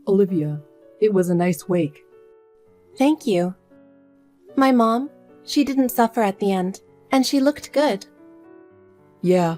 Olivia, it was a nice wake. Thank you. My mom, she didn't suffer at the end, and she looked good. Yeah,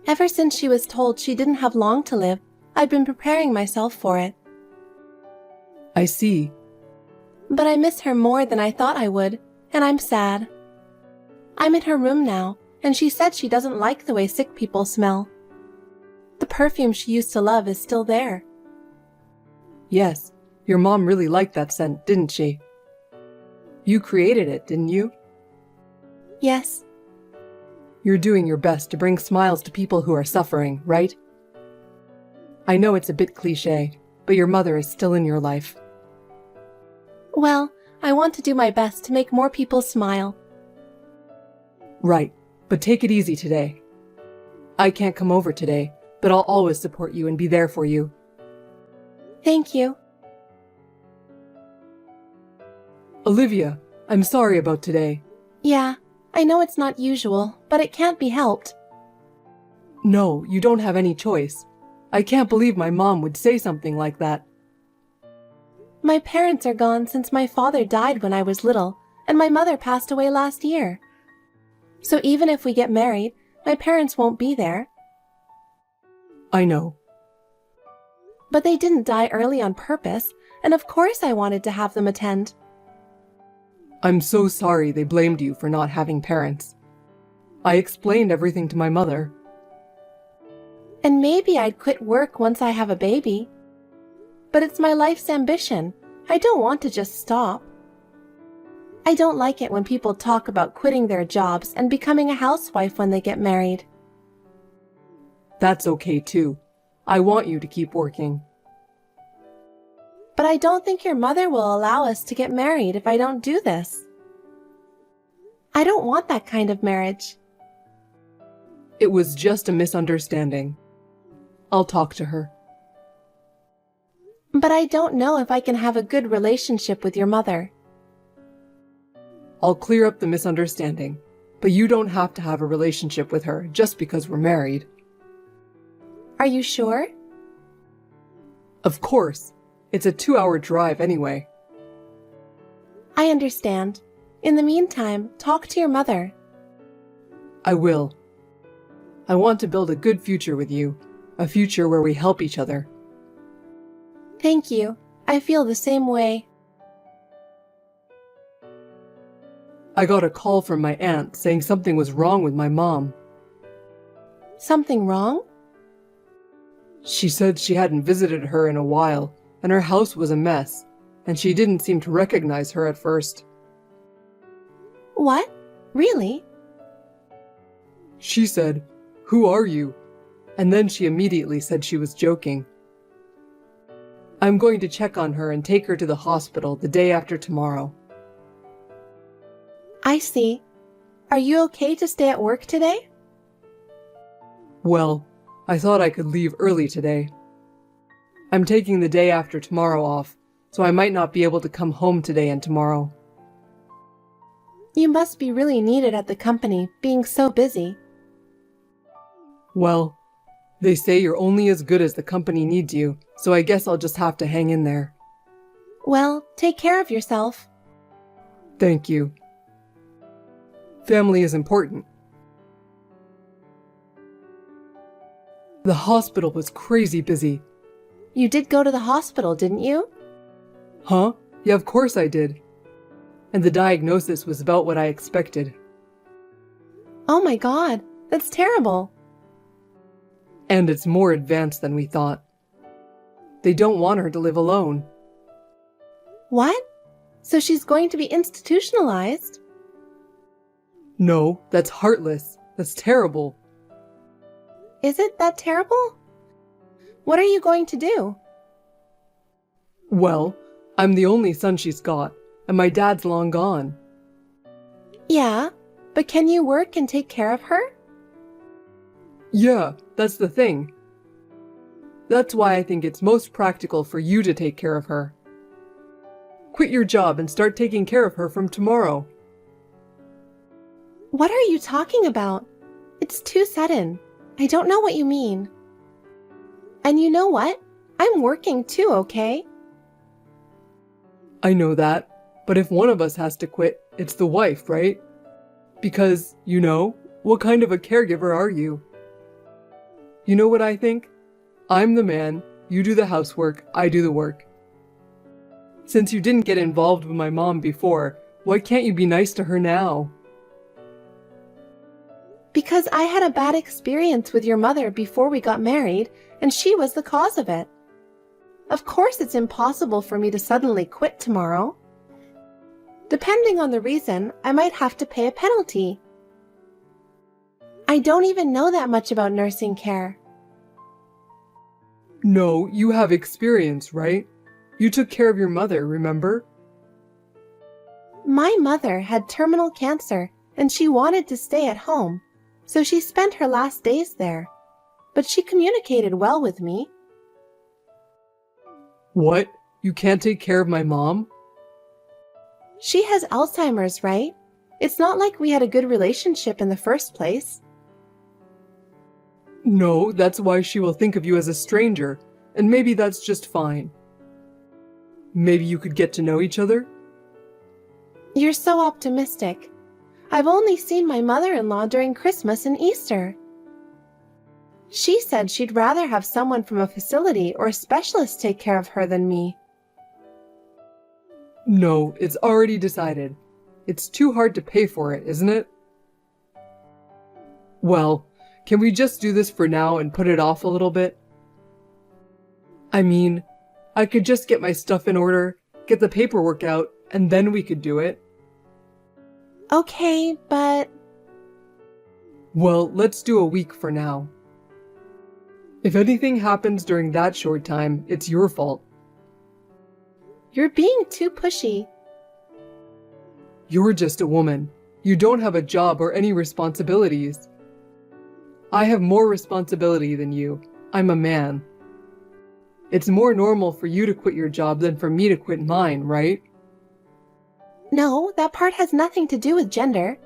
Ever since she was told she didn't have long to live, I'd been preparing myself for it. I see. But I miss her more than I thought I would, and I'm sad. I'm in her room now, and she said she doesn't like the way sick people smell. The perfume she used to love is still there. Yes, your mom really liked that scent, didn't she? You created it, didn't you? Yes, You're doing your best to bring smiles to people who are suffering, right? I know it's a bit cliché, but your mother is still in your life. well, I want to do my best to make more people smile. Right, but take it easy today. I can't come over today, but I'll always support you and be there for you. Thank you. Olivia, I'm sorry about today. Yeah, I know it's not usual, but it can't be helped. No, you don't have any choice. I can't believe my mom would say something like that. My parents are gone since my father died when I was little, and my mother passed away last year. So even if we get married, my parents won't be there. I know. But they didn't die early on purpose, and of course I wanted to have them attend. I'm so sorry they blamed you for not having parents. I explained everything to my mother. And maybe I'd quit work once I have a baby. But it's my life's ambition. I don't want to just stop. I don't like it when people talk about quitting their jobs and becoming a housewife when they get married. That's okay too. I want you to keep working. But I don't think your mother will allow us to get married if I don't do this. I don't want that kind of marriage. It was just a misunderstanding. I'll talk to her. But I don't know if I can have a good relationship with your mother. I'll clear up the misunderstanding, but you don't have to have a relationship with her just because we're married. Are you sure? Of course. It's a 2-hour drive anyway. I understand. In the meantime, talk to your mother. I will. I want to build a good future with you, a future where we help each other. Thank you. I feel the same way. I got a call from my aunt saying something was wrong with my mom. Something wrong? She said she hadn't visited her in a while, and her house was a mess, and she didn't seem to recognize her at first. What? Really? She said, "Who are you?" And then she immediately said she was joking. I'm going to check on her and take her to the hospital the day after tomorrow. I see. Are you okay to stay at work today? Well, I thought I could leave early today. I'm taking the day after tomorrow off, so I might not be able to come home today and tomorrow. You must be really needed at the company, being so busy. Well, they say you're only as good as the company needs you, so I guess I'll just have to hang in there. Well, take care of yourself. Thank you. Family is important. The hospital was crazy busy. You did go to the hospital, didn't you? Huh? Yeah, of course I did. And the diagnosis was about what I expected. Oh my God, that's terrible. And it's more advanced than we thought. They don't want her to live alone. What? So she's going to be institutionalized? No, that's heartless. That's terrible. Is it that terrible? What are you going to do? Well, I'm the only son she's got, and my dad's long gone. Yeah, but can you work and take care of her? Yeah, that's the thing. That's why I think it's most practical for you to take care of her. Quit your job and start taking care of her from tomorrow. What are you talking about? It's too sudden. I don't know what you mean. And you know what? I'm working too, okay? I know that, but if one of us has to quit, it's the wife, right? Because, what kind of a caregiver are you? You know what I think? I'm the man, you do the housework, I do the work. Since you didn't get involved with my mom before, why can't you be nice to her now? Because I had a bad experience with your mother before we got married, and she was the cause of it. Of course it's impossible for me to suddenly quit tomorrow. Depending on the reason, I might have to pay a penalty. I don't even know that much about nursing care. No, you have experience, right? You took care of your mother, remember? My mother had terminal cancer, and she wanted to stay at home, so she spent her last days there. But she communicated well with me. What? You can't take care of my mom? She has Alzheimer's, right? It's not like we had a good relationship in the first place. No, that's why she will think of you as a stranger, and maybe that's just fine. Maybe you could get to know each other? You're so optimistic. I've only seen my mother-in-law during Christmas and Easter. She said she'd rather have someone from a facility or a specialist take care of her than me. No, it's already decided. It's too hard to pay for it, isn't it? Well, can we just do this for now and put it off a little bit? I mean, I could just get my stuff in order, get the paperwork out, and then we could do it. Okay, but... Well, let's do a week for now. If anything happens during that short time, it's your fault. You're being too pushy. You're just a woman. You don't have a job or any responsibilities. I have more responsibility than you. I'm a man. It's more normal for you to quit your job than for me to quit mine, right? No, that part has nothing to do with gender.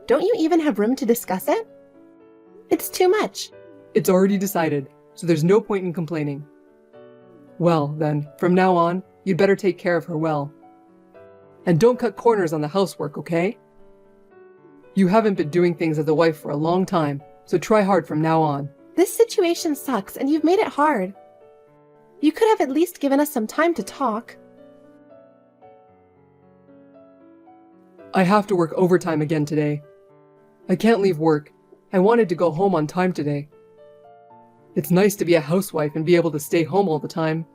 Don't you even have room to discuss it? It's too much. It's already decided, so there's no point in complaining. Well, then, from now on, you'd better take care of her well. And don't cut corners on the housework, okay? You haven't been doing things as a wife for a long time, so try hard from now on. This situation sucks and you've made it hard. You could have at least given us some time to talk. I have to work overtime again today. I can't leave work. I wanted to go home on time today. It's nice to be a housewife and be able to stay home all the time.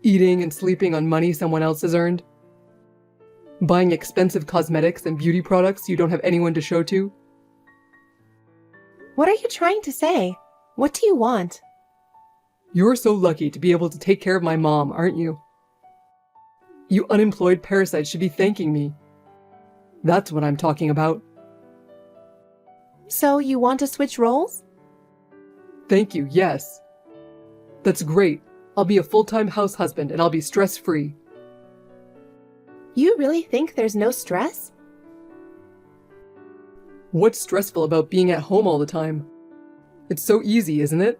Eating and sleeping on money someone else has earned. Buying expensive cosmetics and beauty products you don't have anyone to show to. What are you trying to say? What do you want? You're so lucky to be able to take care of my mom, aren't you? You unemployed parasite should be thanking me. That's what I'm talking about. So you want to switch roles? Thank you, yes. That's great. I'll be a full-time house husband and I'll be stress-free. You really think there's no stress? What's stressful about being at home all the time? It's so easy, isn't it?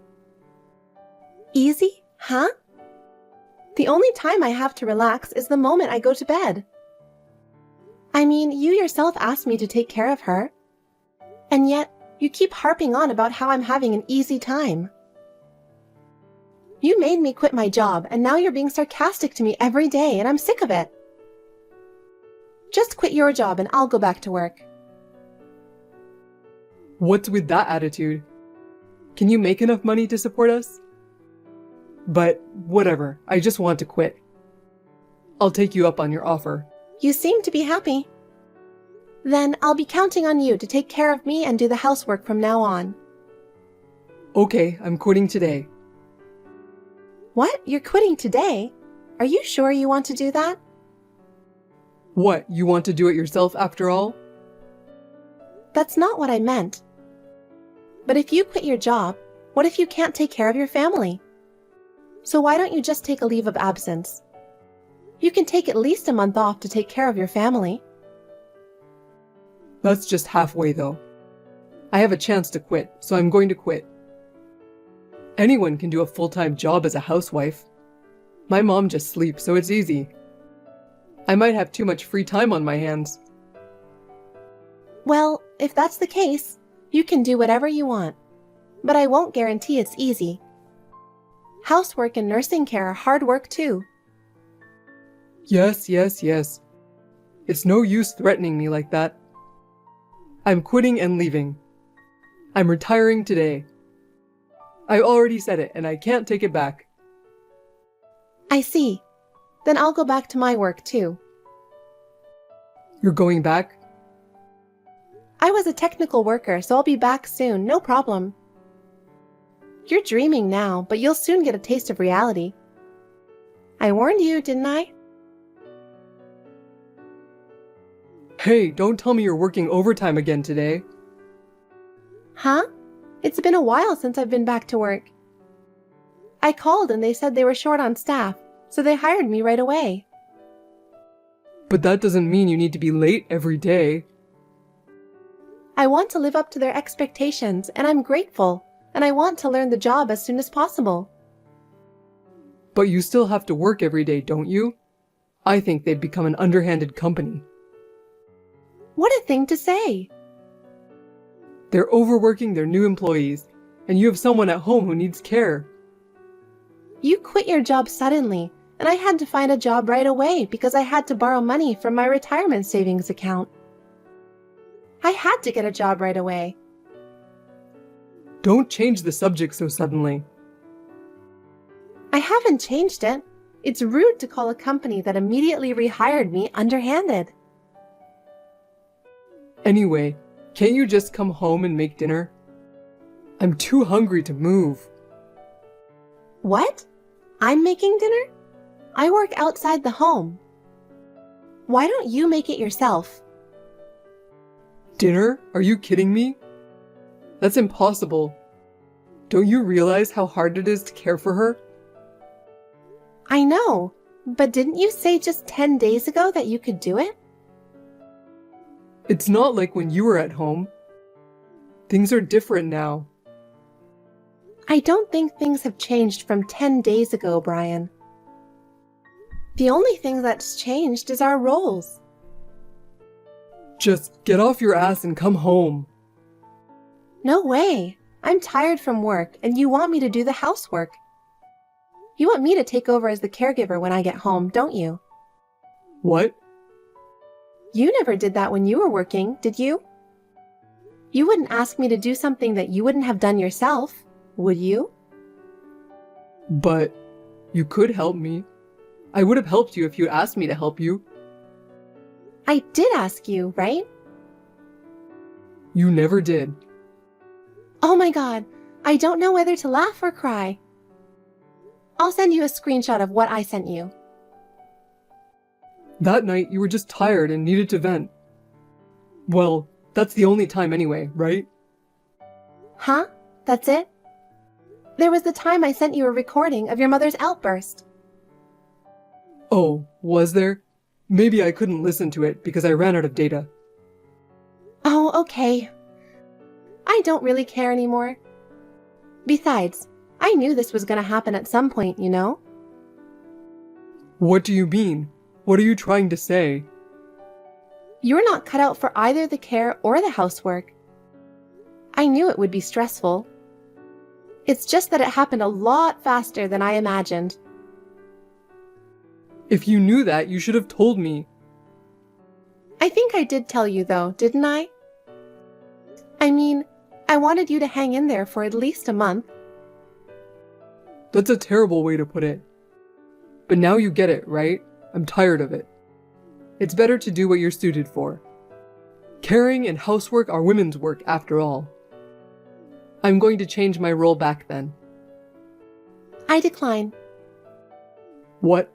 Easy? Huh? The only time I have to relax is the moment I go to bed. I mean, you yourself asked me to take care of her. And yet, you keep harping on about how I'm having an easy time. You made me quit my job, and now you're being sarcastic to me every day, and I'm sick of it. Just quit your job and I'll go back to work. What's with that attitude? Can you make enough money to support us? But whatever, I just want to quit. I'll take you up on your offer. You seem to be happy. Then I'll be counting on you to take care of me and do the housework from now on. Okay, I'm quitting today. What? You're quitting today? Are you sure you want to do that? What, you want to do it yourself after all? That's not what I meant. But if you quit your job, what if you can't take care of your family? So why don't you just take a leave of absence? You can take at least a month off to take care of your family. That's just halfway though. I have a chance to quit, so I'm going to quit. Anyone can do a full-time job as a housewife. My mom just sleeps, so it's easy. I might have too much free time on my hands. Well, if that's the case, you can do whatever you want. But I won't guarantee it's easy. Housework and nursing care are hard work too. Yes. It's no use threatening me like that. I'm quitting and leaving. I'm retiring today. I already said it, and I can't take it back. I see. Then I'll go back to my work too. You're going back? I was a technical worker, so I'll be back soon, no problem. You're dreaming now, but you'll soon get a taste of reality. I warned you, didn't I? Hey, don't tell me you're working overtime again today. Huh? It's been a while since I've been back to work. I called and they said they were short on staff, so they hired me right away. But that doesn't mean you need to be late every day. I want to live up to their expectations, and I'm grateful, and I want to learn the job as soon as possible. But you still have to work every day, don't you? I think they've become an underhanded company. What a thing to say! They're overworking their new employees, and you have someone at home who needs care. You quit your job suddenly, and I had to find a job right away because I had to borrow money from my retirement savings account. I had to get a job right away. Don't change the subject so suddenly. I haven't changed it. It's rude to call a company that immediately rehired me underhanded. Anyway, can't you just come home and make dinner? I'm too hungry to move. What? I'm making dinner? I work outside the home. Why don't you make it yourself? Dinner? Are you kidding me? That's impossible. Don't you realize how hard it is to care for her? I know, but didn't you say just 10 days ago that you could do it? It's not like when you were at home. Things are different now. I don't think things have changed from 10 days ago, Brian. The only thing that's changed is our roles. Just get off your ass and come home. No way. I'm tired from work, and you want me to do the housework. You want me to take over as the caregiver when I get home, don't you? What? You never did that when you were working, did you? You wouldn't ask me to do something that you wouldn't have done yourself, would you? But you could help me. I would have helped you if you asked me to help you. I did ask you, right? You never did. Oh my God, I don't know whether to laugh or cry. I'll send you a screenshot of what I sent you. That night you were just tired and needed to vent. Well, that's the only time anyway, right? Huh? That's it? There was the time I sent you a recording of your mother's outburst. Oh, was there? Maybe I couldn't listen to it because I ran out of data. Oh, okay. I don't really care anymore. Besides, I knew this was going to happen at some point, you know? What do you mean? What are you trying to say? You're not cut out for either the care or the housework. I knew it would be stressful. It's just that it happened a lot faster than I imagined. If you knew that, you should have told me. I think I did tell you though, didn't I? I mean, I wanted you to hang in there for at least a month. That's a terrible way to put it. But now you get it, right? I'm tired of it. It's better to do what you're suited for. Caring and housework are women's work, after all. I'm going to change my role back then. I decline. What?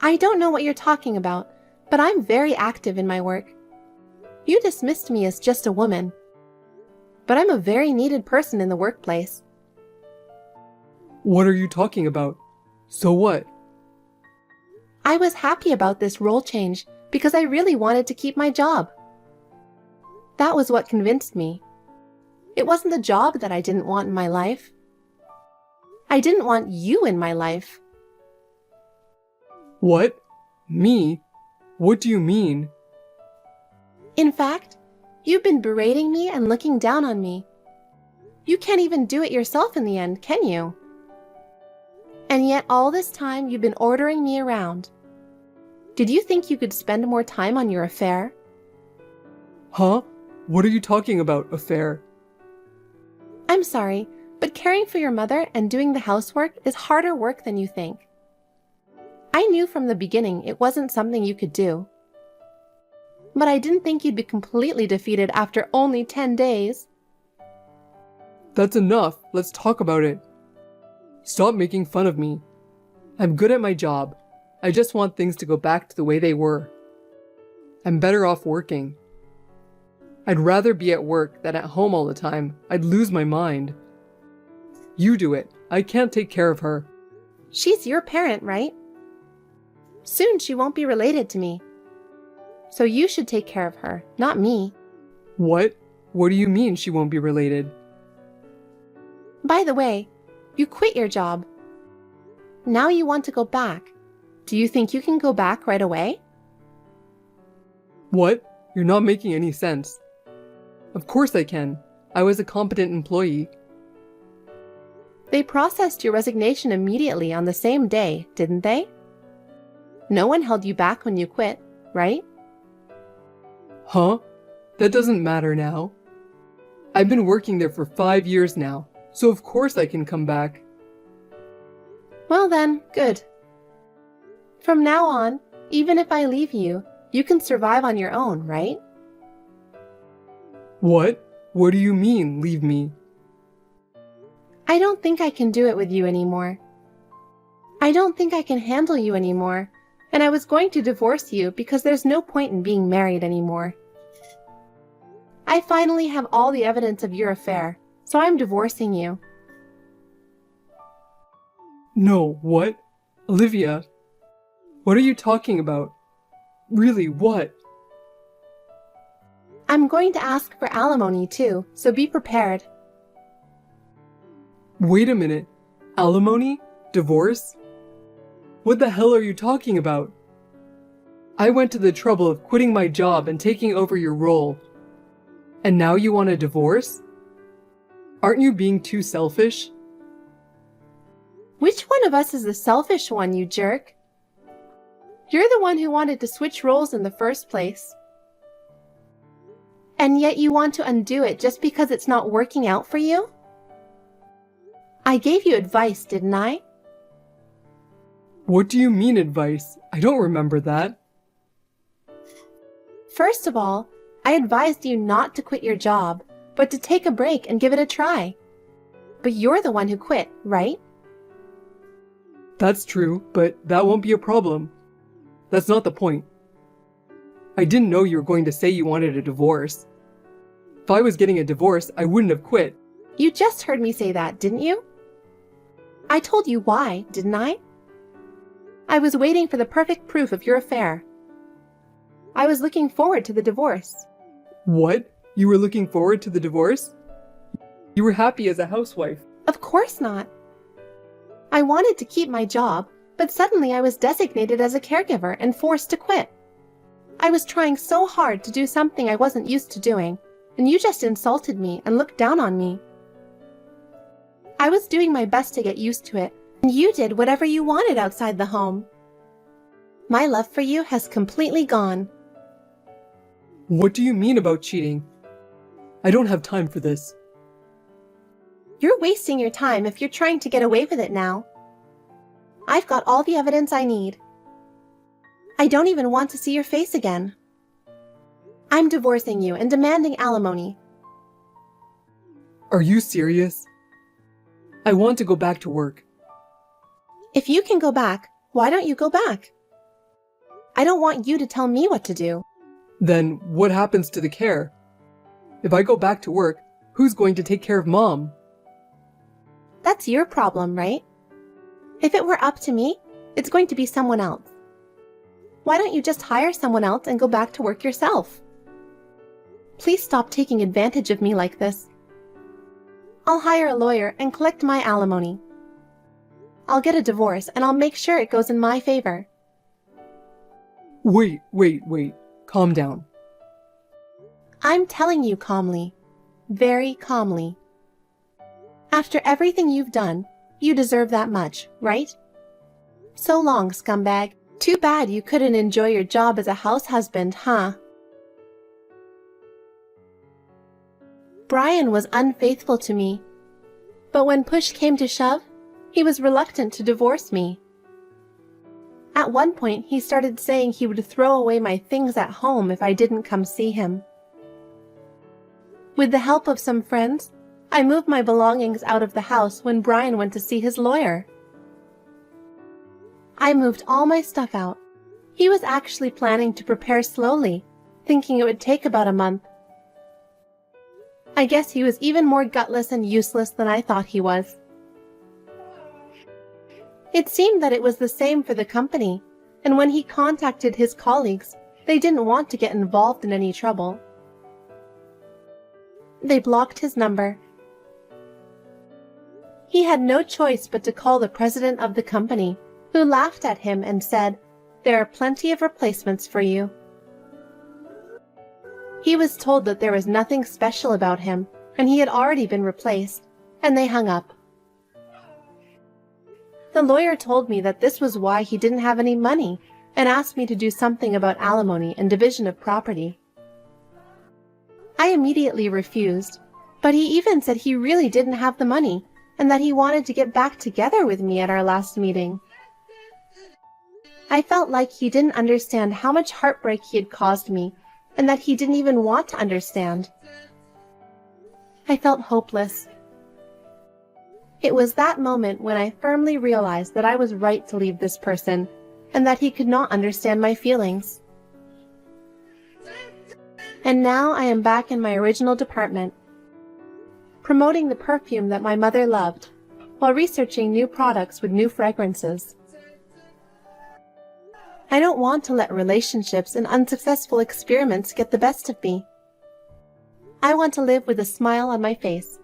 I don't know what you're talking about, but I'm very active in my work. You dismissed me as just a woman, but I'm a very needed person in the workplace. What are you talking about? So what? I was happy about this role change because I really wanted to keep my job. That was what convinced me. It wasn't the job that I didn't want in my life. I didn't want you in my life. What? Me? What do you mean? In fact, you've been berating me and looking down on me. You can't even do it yourself in the end, can you? And yet all this time you've been ordering me around. Did you think you could spend more time on your affair? Huh? What are you talking about, affair? I'm sorry, but caring for your mother and doing the housework is harder work than you think. I knew from the beginning it wasn't something you could do. But I didn't think you'd be completely defeated after only 10 days. That's enough. Let's talk about it. Stop making fun of me. I'm good at my job. I just want things to go back to the way they were. I'm better off working. I'd rather be at work than at home all the time. I'd lose my mind. You do it. I can't take care of her. She's your parent, right? Soon she won't be related to me. So you should take care of her, not me. What? What do you mean she won't be related? By the way, you quit your job. Now you want to go back. Do you think you can go back right away? What? You're not making any sense. Of course I can. I was a competent employee. They processed your resignation immediately on the same day, didn't they? No one held you back when you quit, right? Huh? That doesn't matter now. I've been working there for 5 years now, so of course I can come back. Well then, good. From now on, even if I leave you, you can survive on your own, right? What? What do you mean, leave me? I don't think I can do it with you anymore. I don't think I can handle you anymore, and I was going to divorce you because there's no point in being married anymore. I finally have all the evidence of your affair, so I'm divorcing you. No, what? Olivia? What are you talking about? Really, what? I'm going to ask for alimony too, so be prepared. Wait a minute. Alimony? Divorce? What the hell are you talking about? I went to the trouble of quitting my job and taking over your role. And now you want a divorce? Aren't you being too selfish? Which one of us is the selfish one, you jerk? You're the one who wanted to switch roles in the first place. And yet you want to undo it just because it's not working out for you? I gave you advice, didn't I? What do you mean advice? I don't remember that. First of all, I advised you not to quit your job, but to take a break and give it a try. But you're the one who quit, right? That's true, but that won't be a problem. That's not the point. I didn't know you were going to say you wanted a divorce. If I was getting a divorce, I wouldn't have quit. You just heard me say that, didn't you? I told you why, didn't I? I was waiting for the perfect proof of your affair. I was looking forward to the divorce. What? You were looking forward to the divorce? You were happy as a housewife. Of course not. I wanted to keep my job, but suddenly I was designated as a caregiver and forced to quit. I was trying so hard to do something I wasn't used to doing, and you just insulted me and looked down on me. I was doing my best to get used to it, and you did whatever you wanted outside the home. My love for you has completely gone. What do you mean about cheating? I don't have time for this. You're wasting your time if you're trying to get away with it now. I've got all the evidence I need. I don't even want to see your face again. I'm divorcing you and demanding alimony. Are you serious? I want to go back to work. If you can go back, why don't you go back? I don't want you to tell me what to do. Then what happens to the care? If I go back to work, who's going to take care of Mom? That's your problem, right? If it were up to me, it's going to be someone else. Why don't you just hire someone else and go back to work yourself? Please stop taking advantage of me like this. I'll hire a lawyer and collect my alimony. I'll get a divorce and I'll make sure it goes in my favor. Wait. Calm down. I'm telling you calmly. Very calmly. After everything you've done, you deserve that much, right? So long, scumbag. Too bad you couldn't enjoy your job as a house husband, huh? Brian was unfaithful to me, but when push came to shove, he was reluctant to divorce me. At one point, he started saying he would throw away my things at home if I didn't come see him. With the help of some friends, I moved my belongings out of the house when Brian went to see his lawyer. I moved all my stuff out. He was actually planning to prepare slowly, thinking it would take about a month. I guess he was even more gutless and useless than I thought he was. It seemed that it was the same for the company, and when he contacted his colleagues, they didn't want to get involved in any trouble. They blocked his number. He had no choice but to call the president of the company, who laughed at him and said, "There are plenty of replacements for you." He was told that there was nothing special about him, and he had already been replaced, and they hung up. The lawyer told me that this was why he didn't have any money, and asked me to do something about alimony and division of property. I immediately refused, but he even said he really didn't have the money, and that he wanted to get back together with me at our last meeting. I felt like he didn't understand how much heartbreak he had caused me, and that he didn't even want to understand. I felt hopeless. It was that moment when I firmly realized that I was right to leave this person, and that he could not understand my feelings. And now I am back in my original department, promoting the perfume that my mother loved, while researching new products with new fragrances. I don't want to let relationships and unsuccessful experiments get the best of me. I want to live with a smile on my face,